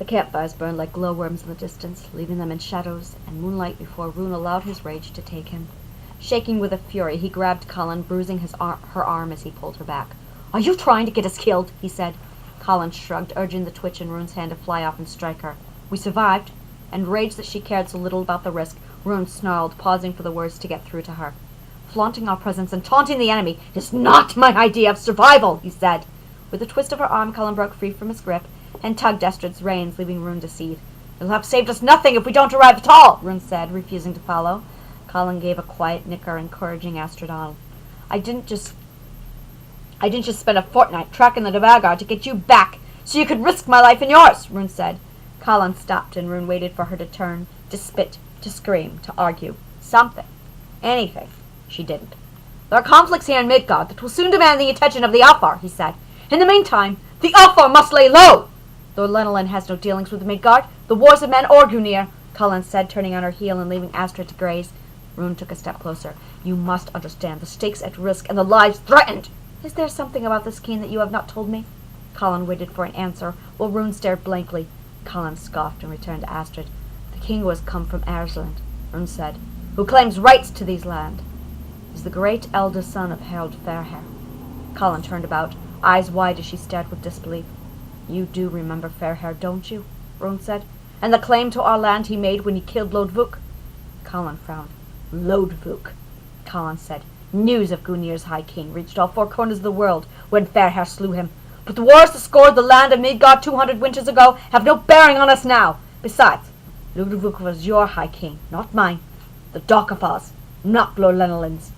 The campfires burned like glowworms in the distance, leaving them in shadows and moonlight before Rune allowed his rage to take him. Shaking with a fury, he grabbed Kallan, bruising her arm as he pulled her back. "Are you trying to get us killed?" he said. Kallan shrugged, urging the twitch in Rune's hand to fly off and strike her. "We survived." Enraged that she cared so little about the risk, Rune snarled, pausing for the words to get through to her. "Flaunting our presence and taunting the enemy is not my idea of survival," he said. With a twist of her arm, Kallan broke free from his grip and tugged Estrid's reins, leaving Rune to cede. "You'll have saved us nothing if we don't arrive at all," Rune said, refusing to follow. Kallan gave a quiet nicker, encouraging Astrid on. I didn't just spend a fortnight tracking the Dvagar to get you back, so you could risk my life and yours," Rune said. Kallan stopped, and Rune waited for her to turn, to spit, to scream, to argue. Something. Anything. She didn't. "There are conflicts here in Midgard that will soon demand the attention of the Alfar," he said. "In the meantime, the Alfar must lay low!" "Lorlenalin has no dealings with Midgard, the wars of men or Gunir," Kallan said, turning on her heel and leaving Astrid to graze. Rune took a step closer. "You must understand the stakes at risk and the lives threatened." "Is there something about this king that you have not told me?" Kallan waited for an answer, while Rune stared blankly. Kallan scoffed and returned to Astrid. "The king who has come from Arsland," Rune said, "who claims rights to these land, is the great eldest son of Harald Fairhair." Kallan turned about, eyes wide as she stared with disbelief. "You do remember Fairhair, don't you?" Rune said. "And the claim to our land he made when he killed Lodvuk?" Kallan frowned. "Lodvuk," Kallan said. "News of Gunir's High King reached all four corners of the world when Fairhair slew him. But the wars that scored the land of Midgard 200 winters ago have no bearing on us now. Besides, Lodvuk was your High King, not mine. The Darkafar's, not Lorlenalin's."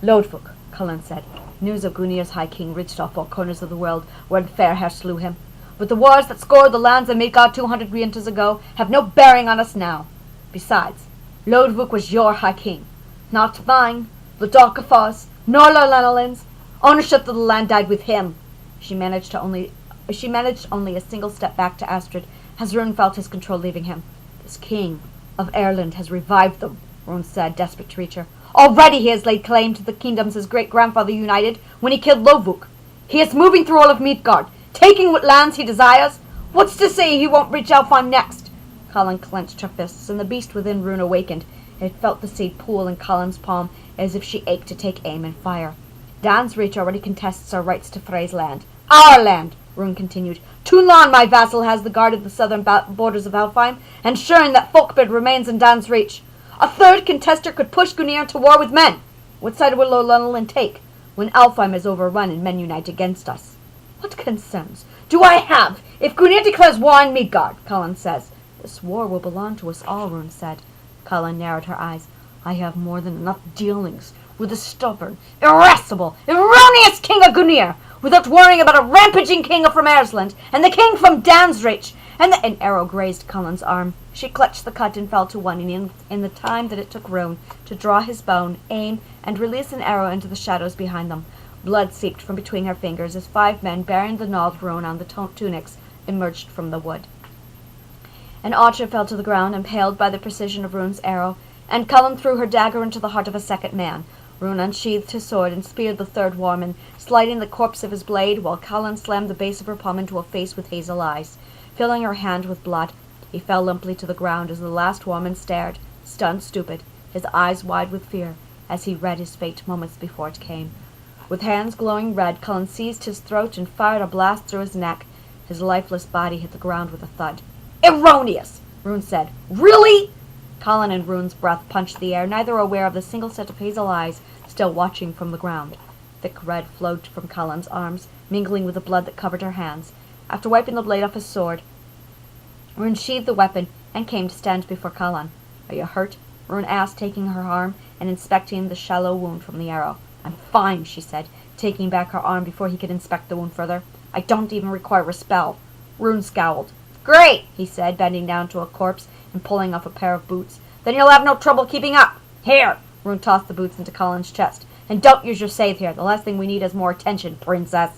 "Lodvuk," Kallan said. "News of Gunir's High King reached all four corners of the world when Fairhair slew him. But the wars that scored the lands of Midgard 200 winters ago have no bearing on us now. Besides, Lodvuk was your High King, not mine, the Darkafar's, nor Lorlenalin's. Ownership of the land died with him." She managed only a single step back to Astrid, as Rune felt his control leaving him. "This king of Ireland has revived them," Rune said, desperate to reach her. "Already he has laid claim to the kingdoms his great-grandfather united when he killed Lodvuk. He is moving through all of Midgard, taking what lands he desires. What's to say he won't reach Alfheim next?" Kallan clenched her fists, and the beast within Rune awakened. It felt the seed pool in Kallan's palm as if she ached to take aim and fire. "Dan's Reach already contests our rights to Frey's land. Our land!" Rune continued. "Too long my vassal has guarded the southern borders of Alfheim, ensuring that Folkbid remains in Dan's Reach. A third contester could push Gunir to war with men. What side will Lorlenalin take when Alfheim is overrun and men unite against us?" "What concerns do I have if Gunir declares war on Midgard?" Kallan says. "This war will belong to us all," Rune said. Kallan narrowed her eyes. "I have more than enough dealings with the stubborn, irascible, erroneous king of Gunir, without worrying about a rampaging king from Arsland, and the king from Dansreach, and an arrow grazed Kallan's arm. She clutched the cut and fell to one knee in the time that it took Rune to draw his bow, aim, and release an arrow into the shadows behind them. Blood seeped from between her fingers as 5 men bearing the gnawed Rune on the tunics emerged from the wood. An archer fell to the ground, impaled by the precision of Rune's arrow, and Kallan threw her dagger into the heart of a second man. Rune unsheathed his sword and speared the third warman, sliding the corpse of his blade, while Kallan slammed the base of her palm into a face with hazel eyes. Filling her hand with blood, he fell limply to the ground as the last warman stared, stunned, stupid, his eyes wide with fear, as he read his fate moments before it came. With hands glowing red, Kallan seized his throat and fired a blast through his neck. His lifeless body hit the ground with a thud. "Erroneous!" Rune said. "Really?" Kallan and Rune's breath punched the air, neither aware of the single set of hazel eyes still watching from the ground. Thick red flowed from Kallan's arms, mingling with the blood that covered her hands. After wiping the blade off his sword, Rune sheathed the weapon and came to stand before Kallan. "Are you hurt?" Rune asked, taking her arm and inspecting the shallow wound from the arrow. "I'm fine," she said, taking back her arm before he could inspect the wound further. "I don't even require a spell." Rune scowled. "Great," he said, bending down to a corpse and pulling off a pair of boots. "Then you'll have no trouble keeping up. Here!" Rune tossed the boots into Kallan's chest. "And don't use your scythe here. The last thing we need is more attention, princess."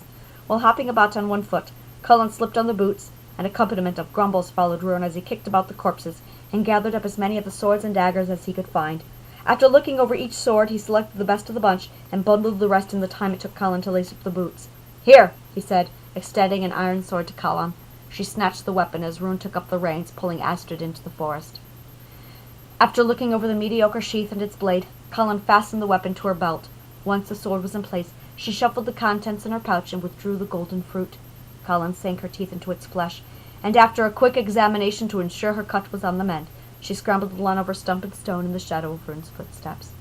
While hopping about on one foot, Kallan slipped on the boots. An accompaniment of grumbles followed Rune as he kicked about the corpses and gathered up as many of the swords and daggers as he could find. After looking over each sword, he selected the best of the bunch and bundled the rest in the time it took Kallan to lace up the boots. "Here," he said, extending an iron sword to Kallan. She snatched the weapon as Rune took up the reins, pulling Astrid into the forest. After looking over the mediocre sheath and its blade, Kallan fastened the weapon to her belt. Once the sword was in place, she shuffled the contents in her pouch and withdrew the golden fruit. Kallan sank her teeth into its flesh, and after a quick examination to ensure her cut was on the mend, she scrambled along over stump and stone in the shadow of Rune's footsteps.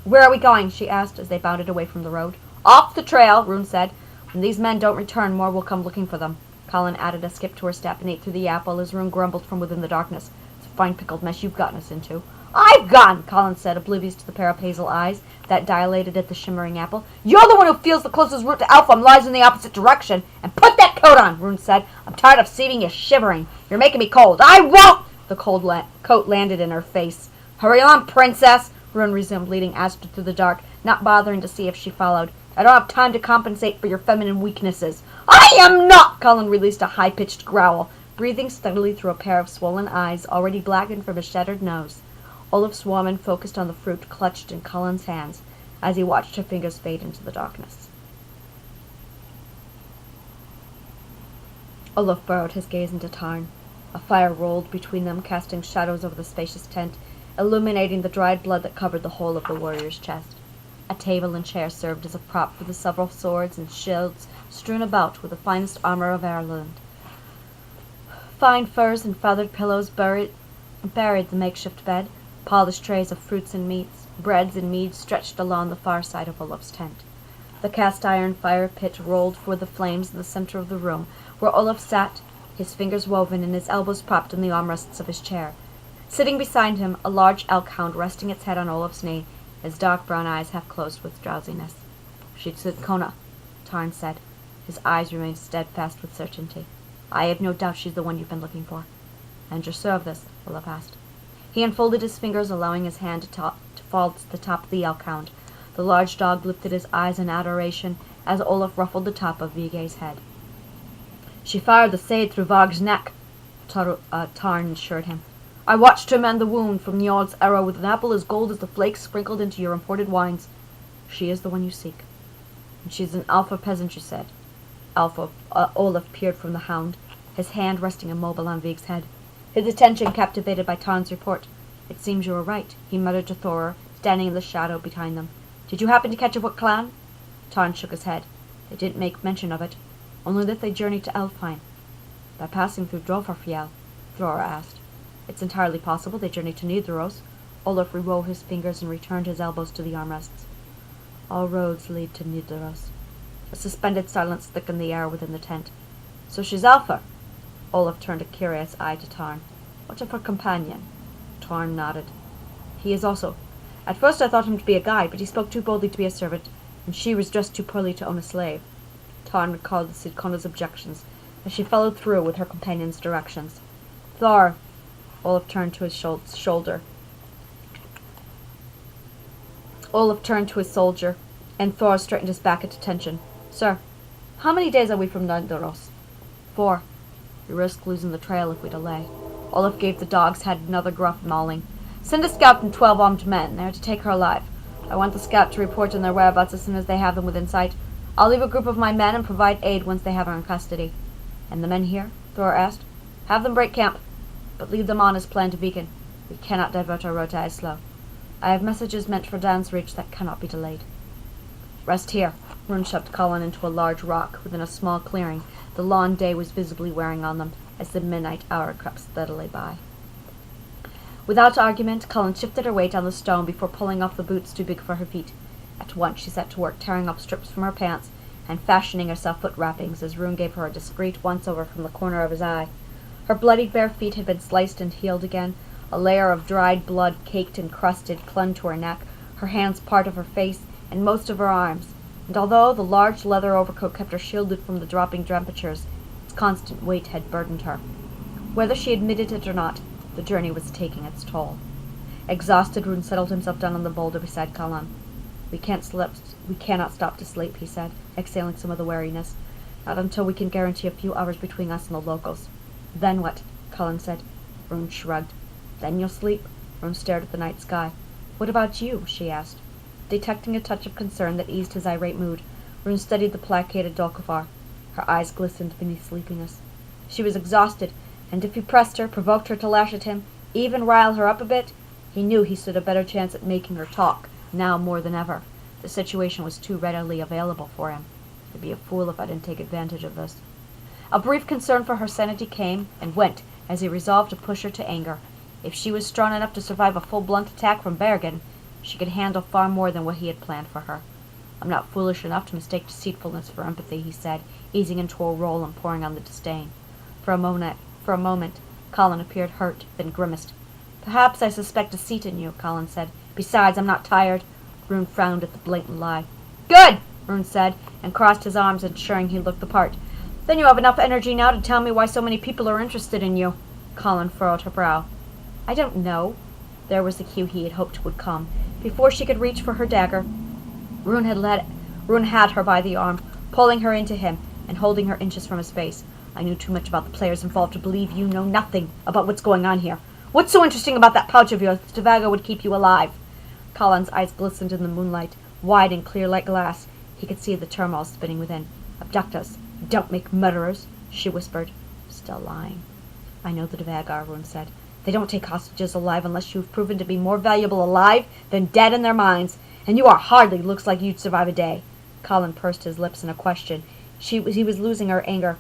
"Where are we going?" she asked as they bounded away from the road. "Off the trail," Rune said. "When these men don't return, more will come looking for them." Kallan added a skip to her step and ate through the apple as Rune grumbled from within the darkness. "It's a fine pickled mess you've gotten us into." "I've gone," Kallan said, oblivious to the pair of hazel eyes that dilated at the shimmering apple. "You're the one who feels the closest route to Alfheim lies in the opposite direction. And put that coat on," Rune said. "I'm tired of seeing you shivering. You're making me cold." "I won't!" The coat landed in her face. "Hurry on, princess," Rune resumed, leading Astrid through the dark, not bothering to see if she followed. "I don't have time to compensate for your feminine weaknesses." "I am not!" Kallan released a high-pitched growl, breathing steadily through a pair of swollen eyes already blackened from a shattered nose. Olaf Swarman focused on the fruit clutched in Kallan's hands as he watched her fingers fade into the darkness. Olaf burrowed his gaze into Tarn. A fire rolled between them, casting shadows over the spacious tent, illuminating the dried blood that covered the whole of the warrior's chest. A table and chair served as a prop for the several swords and shields strewn about with the finest armor of Ireland. Fine furs and feathered pillows buried the makeshift bed. Polished trays of fruits and meats, breads and meads stretched along the far side of Olaf's tent. The cast-iron fire pit rolled for the flames in the center of the room, where Olaf sat, his fingers woven and his elbows propped in the armrests of his chair. Sitting beside him, a large elk hound resting its head on Olaf's knee, his dark brown eyes half closed with drowsiness. "She's Kona," Tarn said. His eyes remained steadfast with certainty. "I have no doubt she's the one you've been looking for." "And you're sure of this?" Olaf asked. He unfolded his fingers, allowing his hand to fall to the top of the elk hound. The large dog lifted his eyes in adoration as Olaf ruffled the top of Vigay's head. "She fired the sade through Varg's neck," Tarn assured him. "I watched her mend the wound from Njord's arrow with an apple as gold as the flakes sprinkled into your imported wines. She is the one you seek." "And she's an Alpha peasant, you said?" Olaf peered from the hound, his hand resting immobile on Vig's head, his attention captivated by Tarn's report. "It seems you were right," he muttered to Thorir, standing in the shadow behind them. "Did you happen to catch of what clan?" Tarn shook his head. "They didn't make mention of it, only that they journeyed to Alfheim." "By passing through Drofarfjall?" Thorir asked. "It's entirely possible they journeyed to Nidaros." Olaf rewove his fingers and returned his elbows to the armrests. "All roads lead to Nidaros." A suspended silence thickened the air within the tent. "So she's Alpha?" Olaf turned a curious eye to Tarn. "What of her companion?" Tarn nodded. "He is also. At first I thought him to be a guide, but he spoke too boldly to be a servant, and she was dressed too poorly to own a slave." Tarn recalled Sidkona's objections as she followed through with her companion's directions. "Thor," Olaf turned to his shoulder. Olaf turned to his soldier, and Thor straightened his back at attention. "Sir, how many days are we from Nidaros?" "4. We risk losing the trail if we delay." Olaf gave the dog's head another gruff mauling. "Send a scout and 12 armed men. They are to take her alive. I want the scout to report on their whereabouts as soon as they have them within sight. I'll leave a group of my men and provide aid once they have her in custody." "And the men here?" Thor asked. "Have them break camp, but lead them on as planned to Viken. We cannot divert our road to Islo. I have messages meant for Dan's Reach that cannot be delayed." "Rest here." Rune shoved Kallan into a large rock within a small clearing. The long day was visibly wearing on them as the midnight hour crept steadily by. Without argument, Kallan shifted her weight on the stone before pulling off the boots too big for her feet. At once she set to work tearing off strips from her pants and fashioning herself foot wrappings as Rune gave her a discreet once-over from the corner of his eye. Her bloodied bare feet had been sliced and healed again. A layer of dried blood, caked and crusted, clung to her neck, her hands part of her face, and most of her arms. And although the large leather overcoat kept her shielded from the dropping temperatures, its constant weight had burdened her. Whether she admitted it or not, the journey was taking its toll. Exhausted, Rune settled himself down on the boulder beside Kallan. We cannot stop to sleep," he said, exhaling some of the weariness. "Not until we can guarantee a few hours between us and the locals." "Then what?" Kallan said. Rune shrugged. "Then you'll sleep." Rune stared at the night sky. "What about you?" she asked. Detecting a touch of concern that eased his irate mood, Rune studied the placated Dolkafar. Her eyes glistened beneath sleepiness. She was exhausted, and if he pressed her, provoked her to lash at him, even rile her up a bit, he knew he stood a better chance at making her talk, now more than ever. The situation was too readily available for him. I'd be a fool if I didn't take advantage of this. A brief concern for her sanity came and went as he resolved to push her to anger. If she was strong enough to survive a full blunt attack from Bergen, she could handle far more than what he had planned for her. I'm not foolish enough to mistake deceitfulness for empathy, he said, easing into a roll and pouring on the disdain. For a moment, Kallan appeared hurt, then grimaced. Perhaps I suspect deceit in you, Kallan said. Besides, I'm not tired. Rune frowned at the blatant lie. Good, Rune said, and crossed his arms, ensuring he looked the part. Then you have enough energy now to tell me why so many people are interested in you. Kallan furrowed her brow. I don't know. There was the cue he had hoped would come. Before she could reach for her dagger, Rune had her by the arm, pulling her into him and holding her inches from his face. I knew too much about the players involved to believe you know nothing about what's going on here. What's so interesting about that pouch of yours that Stavago would keep you alive? Kallan's eyes glistened in the moonlight, wide and clear like glass. He could see the turmoil spinning within. Abduct us. Don't make murderers, she whispered, still lying. I know the Devagar, Rune said. They don't take hostages alive unless you've proven to be more valuable alive than dead in their minds, and you are hardly looks like you'd survive a day. Kallan pursed his lips in a question. He was losing her anger.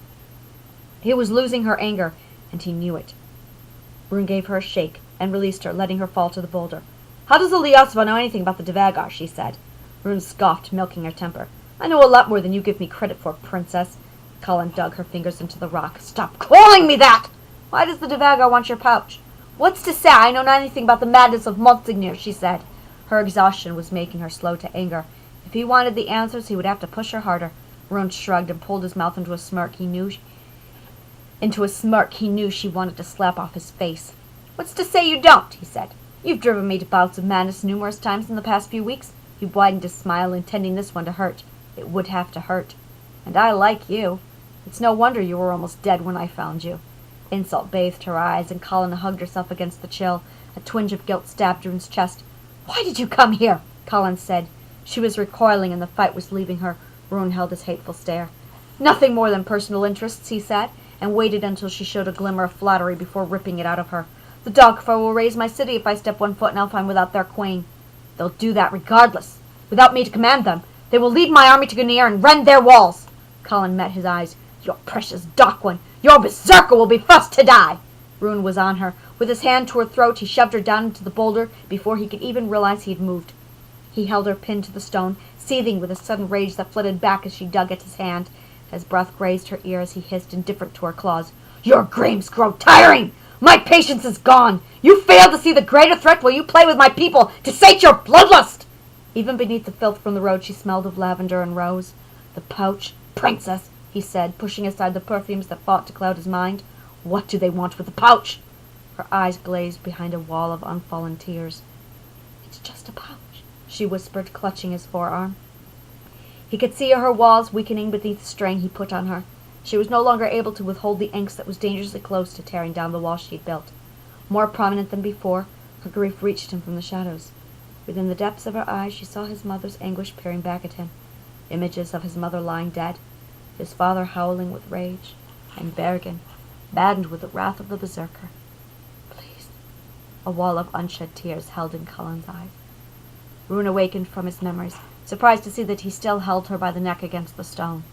He was losing her anger, and he knew it. Rune gave her a shake and released her, letting her fall to the boulder. How does the Liasva know anything about the Devagar? She said. Rune scoffed, milking her temper. I know a lot more than you give me credit for, princess. Kallan dug her fingers into the rock. Stop calling me that! Why does the Devagar want your pouch? What's to say I know anything about the madness of Monsignor, she said. Her exhaustion was making her slow to anger. If he wanted the answers, he would have to push her harder. Rune shrugged and pulled his mouth into a smirk. He knew she wanted to slap off his face. What's to say you don't, he said. You've driven me to bouts of madness numerous times in the past few weeks. He widened his smile, intending this one to hurt. It would have to hurt. And I like you. It's no wonder you were almost dead when I found you. Insult bathed her eyes, and Kallan hugged herself against the chill. A twinge of guilt stabbed Rune's chest. Why did you come here? Kallan said. She was recoiling, and the fight was leaving her. Rune held his hateful stare. Nothing more than personal interests, he said, and waited until she showed a glimmer of flattery before ripping it out of her. The Dogfar will raise my city if I step one foot in Alfheim without their queen. They'll do that regardless. Without me to command them, they will lead my army to Gunir and rend their walls. Kallan met his eyes. Your precious Darkwan, your berserker will be first to die. Rune was on her. With his hand to her throat, he shoved her down into the boulder before he could even realize he had moved. He held her pinned to the stone, seething with a sudden rage that flitted back as she dug at his hand. His breath grazed her ear as he hissed, indifferent to her claws. Your games grow tiring! My patience is gone! You fail to see the greater threat while you play with my people to sate your bloodlust! Even beneath the filth from the road she smelled of lavender and rose. The pouch, princess, he said, pushing aside the perfumes that fought to cloud his mind. What do they want with the pouch? Her eyes glazed behind a wall of unfallen tears. It's just a pouch, she whispered, clutching his forearm. He could see her walls weakening beneath the strain he put on her. She was no longer able to withhold the angst that was dangerously close to tearing down the wall she had built. More prominent than before, her grief reached him from the shadows. Within the depths of her eyes she saw his mother's anguish peering back at him. Images of his mother lying dead, his father howling with rage, and Bergen, maddened with the wrath of the berserker. Please. A wall of unshed tears held in Kallan's eyes. Rune awakened from his memories, surprised to see that he still held her by the neck against the stone.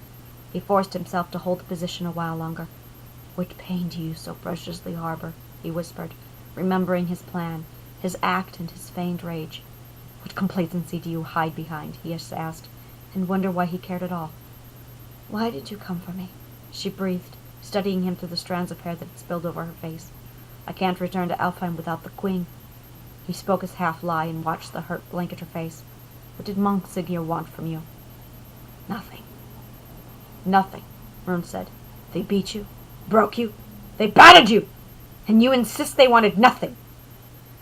He forced himself to hold the position a while longer. What pain do you so preciously harbor? He whispered, remembering his plan, his act, and his feigned rage. What complacency do you hide behind? He asked, and wonder why he cared at all. Why did you come for me? She breathed, studying him through the strands of hair that had spilled over her face. I can't return to Alfheim without the queen. He spoke his half-lie and watched the hurt blanket her face. What did Monsignor want from you? Nothing. Nothing, Rune said. They beat you, broke you, they battered you, and you insist they wanted nothing.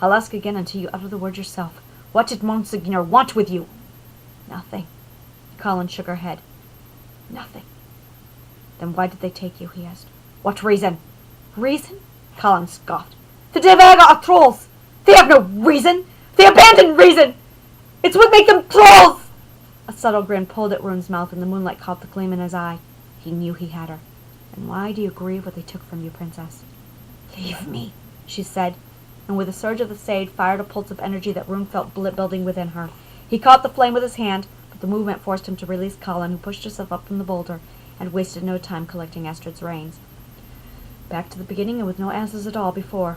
I'll ask again until you utter the word yourself. What did Monsignor want with you? Nothing. Kallan shook her head. Nothing. Then why did they take you? He asked. What reason? Reason? Kallan scoffed. The Devaga are trolls. They have no reason. They abandon reason. It's what makes them trolls. A subtle grin pulled at Rune's mouth, and the moonlight caught the gleam in his eye. He knew he had her. "And why do you grieve what they took from you, princess?" "Leave me," she said, and with a surge of the Sade fired a pulse of energy that Rune felt building within her. He caught the flame with his hand, but the movement forced him to release Kallan, who pushed herself up from the boulder and wasted no time collecting Astrid's reins. Back to the beginning and with no answers at all before.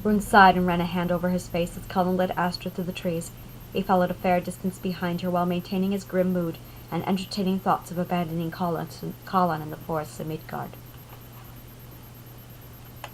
Rune sighed and ran a hand over his face as Kallan led Astrid through the trees. He followed a fair distance behind her while maintaining his grim mood and entertaining thoughts of abandoning Kallan in the forests of Midgard.